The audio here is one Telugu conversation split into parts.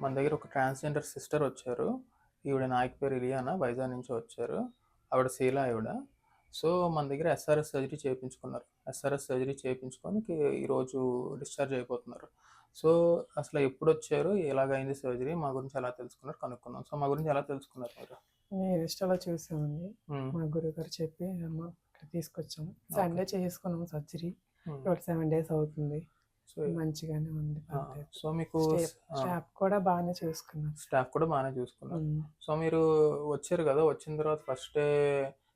మన దగ్గర ఒక ట్రాన్స్‌జెండర్ సిస్టర్ వచ్చారు. ఈవిడ నాయక్ పేరు ఇలియానా వైజాగ్ నుంచి వచ్చారు. ఆవిడ శీల ఆవిడ. సో, మన దగ్గర ఎస్ఆర్ఎస్ సర్జరీ చేపించుకున్నారు. ఎస్ఆర్ఎస్ సర్జరీ చేపించుకొని ఈరోజు డిశ్చార్జ్ అయిపోతున్నారు. సో, అసలు ఎప్పుడొచ్చారు? ఎలాగయింది సర్జరీ? మా గురించి ఎలా తెలుసుకున్నారు? కనుక్కుందాం. సో, మా గురించి ఎలా తెలుసుకున్నారు మీరు? నేను ఇన్‌స్టాలో చూసామండి. హ్మ్. మా గురువుగారు చెప్పి ఇక్కడ తీసుకొచ్చాము. ఓకే. సండే చేసుకున్నాం సర్జరీ. హ్మ్. ఇవాళ 7 డేస్ అవుతుంది. సో, మంచిగానే ఉంది ఆ! పర్లేదు. సో, మీకు స్టాఫ్ కూడా బాగానే చూసుకున్నారు. స్టాఫ్ కూడా బానే చూసుకున్నారు. హ్మ్. సో, మీరు వచ్చారు గదా! వచ్చిన తర్వాత ఫస్ట్ డే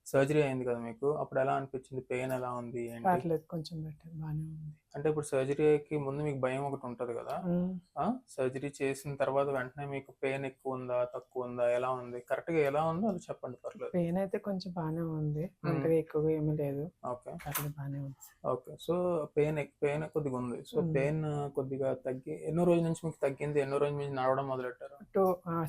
సర్జరీ అయింది కదా మీకు. అప్పుడెలా అనిపిచ్చింది? పెయిన్ ఎలా ఉంది? ఏంటి? పర్లేదు కొంచెం బెటర్ బానే ఉంది. అంటే ఇప్పుడు సర్జరీకి ముందు మీకు భయం ఒకటుంటది గదా! హ్మ్. సర్జరీ చేసిన తర్వాత వెంటనే మీకు పెయిన్ ఎక్కువుందా? తక్కువుందా? ఎలా ఉంది? కరెక్ట్‌గా ఎలా ఉందో అది చెప్పండి పర్లేదు. పెయిన్ అయితే కొంచెం బానే ఉంది. హ్మ్. అంతగా ఎక్కువగా ఏమీ లేదు. ఓకే. పర్లేదు బానే ఉంది. ఓకే. సో, పెయిన్ కొద్దిగుంది. So, hmm. పెయిన్ కొద్దిగా తగ్గి ఎన్నో రోజుల నుంచి మీకు తగ్గింది? ఎన్నో రోజుల నుంచి నడవడం మొదలెట్టారు?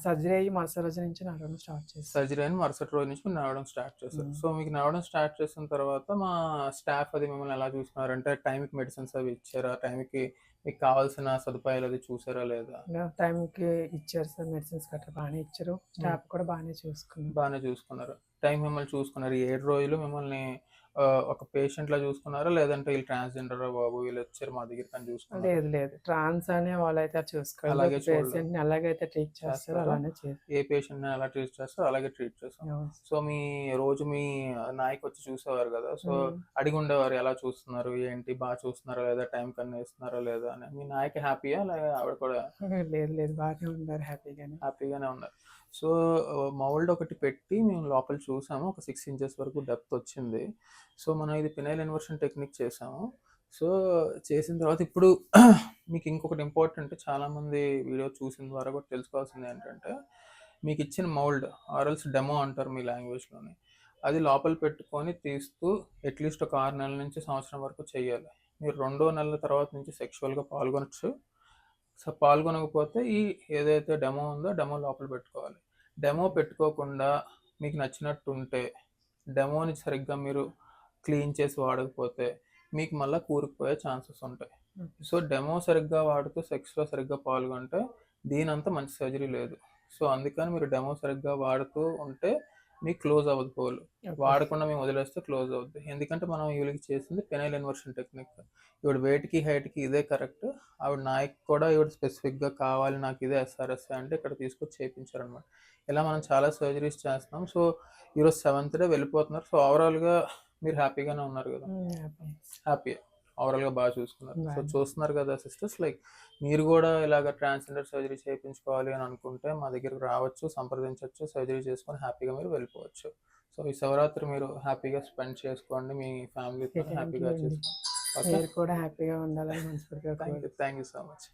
సర్జరీ అయ్యి మరుసటి రోజు నుంచి నడవడం స్టార్ట్ చేశాను. సర్జరీ అయిన మరుసటి రోజు నుంచి మీరు నడవడం స్టార్ట్ చేశారు. హ్మ్. సో, మీకు నడవడం స్టార్ట్ చేసిన తర్వాత మా స్టాఫ్ అది మిమ్మల్ని ఎలా చూసుకున్నారు? అంటే టైంకి మెడిసిన్స్ అవి ఇచ్చారా? టైంకి మీకు కావాల్సిన సదుపాయాలు అది చూసారా లేదా? టైంకి ఇచ్చారు సార్ మెడిసిన్స్ గట్రా బానే ఇచ్చారు. హ్మ్. స్టాఫ్ కూడా బానే చూసుకున్నారు. బానే చూసుకున్నారు. టైంకి మిమ్మల్ని చూసుకున్నారు. ఈ 7 రోజులు మిమ్మల్ని ఒక పేషెంట్‌లా చూసుకున్నారా? లేదంటే ఈళ్ళు ట్రాన్స్‌జెండర్‌రా బాబు! వీళ్ళొచ్చారు మా దగ్గరకని చూసుకున్నారా? లేదు లేదు. ట్రాన్స్ అనే వాళ్ళైతే చూసుకోలేదు. అలాగే ఒక చూడలేదు. పేషెంట్‌ని ఎలాగైతే ట్రీట్ చేస్తారో చేస్తారా? అలానే చేశారు. ఏ పేషెంట్‌ని ఎలా ట్రీట్ చేస్తారో అలాగే ట్రీట్ చేసాం. అవును. సో, రోజు మీ నాయకొచ్చి చూసేవారు గదా! సో, హ్మ్. అడిగుండేవారు ఎలా చూస్తున్నారు? ఏంటి? చూస్తున్నారా లేదా? టైంకన్నా ఇస్తున్నారా లేదా అని. మీ నాయకి హ్యాపీయా? ఆవిడ కూడా లేదు లేదు. బాగానే ఉన్నారు హ్యాపీగానే. హ్యాపీగానే ఉన్నారు. సో, మౌల్డ్ ఒకటి పెట్టి మేము లోపల చూసాము. ఒక 6 ఇంచెస్ వరకు డెప్త్ వచ్చింది. సో, మనం ఇది పినైల్ ఇన్వర్షన్ టెక్నిక్ చేసాము. సో, చేసిన తర్వాత ఇప్పుడు మీకు ఇంకొకటి ఇంపార్టెంట్ చాలామంది వీడియో చూసిన ద్వారా కూడా తెలుసుకోవాల్సింది ఏంటంటే, మీకిచ్చిన మౌల్డ్ డెమో అంటారు మీ లాంగ్వేజ్‌లోని. అది లోపల పెట్టుకొని తీస్తూ అట్‌లీస్ట్ ఒక 6 నెలల నుంచి సంవత్సరం వరకు చేయాలి. మీరు రెండో నెల తర్వాత నుంచి సెక్షువల్‌గా పాల్గొనొచ్చు. సో, పాల్గొనకపోతే ఏదైతే డెమో ఉందో డెమో లోపల పెట్టుకోవాలి. డెమో పెట్టుకోకుండా మీకు నచ్చినట్టుంటే, డెమోని సరిగ్గా మీరు క్లీన్ చేసి వాడకపోతే, మీకు మళ్ళా కూరుకుపోయే ఛాన్సెస్ ఉంటాయి. సో, డెమో సరిగ్గా వాడుతూ సెక్స్‌లో సరిగ్గా పాల్గొంటే, దీనంత మంచి సర్జరీ లేదు. సో, అందుకని మీరు డెమో సరిగ్గా వాడుతూ ఉంటే, మీకు క్లోజ్ అవ్వదు హోల్. ఓకే. వాడకుండా మేము వదిలేస్తే క్లోజ్ అవుద్ది. ఎందుకంటే, మనం ఈళ్ళకి చేసింది పెనైల్ ఇన్వర్షన్ టెక్నిక్. ఈవిడ వెయిట్‌కి, హైట్‌కి ఇదే కరెక్ట్. ఆవిడ నాయకి కూడా ఈవిడ స్పెసిఫిక్‌గా కావాలి నాకు ఇదే ఎస్ఆర్ఎస్ఏ అంటే ఇక్కడ తీసుకొచ్చి చేపించారనమాట. ఇలా మనం చాలా సర్జరీస్ చేస్తున్నాం. సో, ఈరోజు సెవెంత్ డే వెళ్ళిపోతున్నారు. సో, ఓవరాల్‌గా మీరు హ్యాపీగానే ఉన్నారు గదా! హ్యాపీ. హ్యాపీయే. ఓవరాల్‌గా చూసుకున్నారు. సో, బానే. చూస్తున్నారు కదా సిస్టర్స్ మీరు గూడా ఇలాగ ట్రాన్స్‌జెండర్ సర్జరీ చేపించుకోవాలి అని అనుకుంటే మా దగ్గరికి రావచ్చు, సంప్రదించొచ్చు, సర్జరీ చేసుకొని హ్యాపీగా మీరు వెళ్ళిపోవచ్చు. సో, ఈ శివరాత్రి మీరు హ్యాపీగా స్పెండ్ చేసుకోండి. మీ ఫ్యామిలీతో థ్యాంక్ యూ హ్యాపీగా అండి. చేసుకోండి. ఓకే. మీరు కూడా హ్యాపీగా ఉండాలని మనస్ఫూర్తిగా థాంక్ యూ సో మచ్.